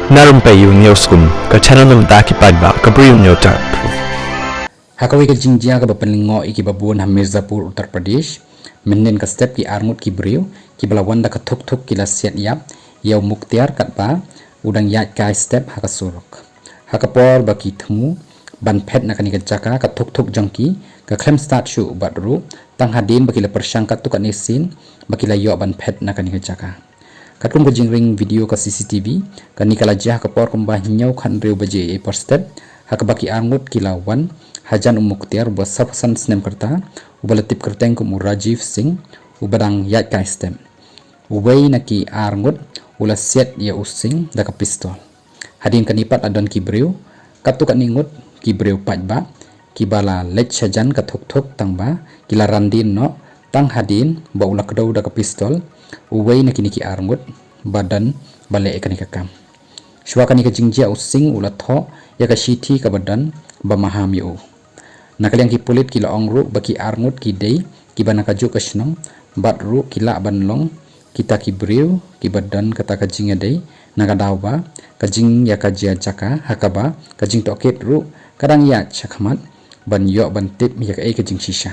Narum payu newskum ka channel num ta ki padba ka briu nyota. Hakawi ka jingjia ka bapanlingo iki babun ha Mirzapur Uttar Pradesh menen ka step ki arngut ki briu ki balawanda ka thuk thuk ki la siat yap yau muktiar katba udang yat kai step haka suruk hakapor baki thmu ban phet na kani ka jaka ka thuk thuk jangki ka klem start shu badru tang hadin baki la persangkat tu ka nisin baki la yo ban phet na kani ka jaka katkum ka jingring video ka CCTV kani kala jah ka por kumbah nyau khan reu baje e per step hakabaki arngut ki la wan Hajan Muktiar buat sapsan snem kerta ubalatip kerteng kum Rajiv Singh ubadang yat kai stem ubay naki arngut ula set ya using daka pistol hadin kanipat adon kibreu katu kaningut kibreu pajba kibala lech sajan kathuk thuk tangba kila randin no tang hadin ba ula kedau daka pistol ubay naki arngut badan bale ekani kakam shwa kani ka jingjia using ula tho ya ka shithi ka badan ba maham yu nakaliang ki pulit kila ongru baki arngut ki dei ki bana kaju kasnam batru kila banlong kita ki briu ki badan kata kajing dei nagadawba kajing ya kajia jaka hakaba kajing toket ru kadang ya chakhamat ban yo ban tip ya ka kajing shisha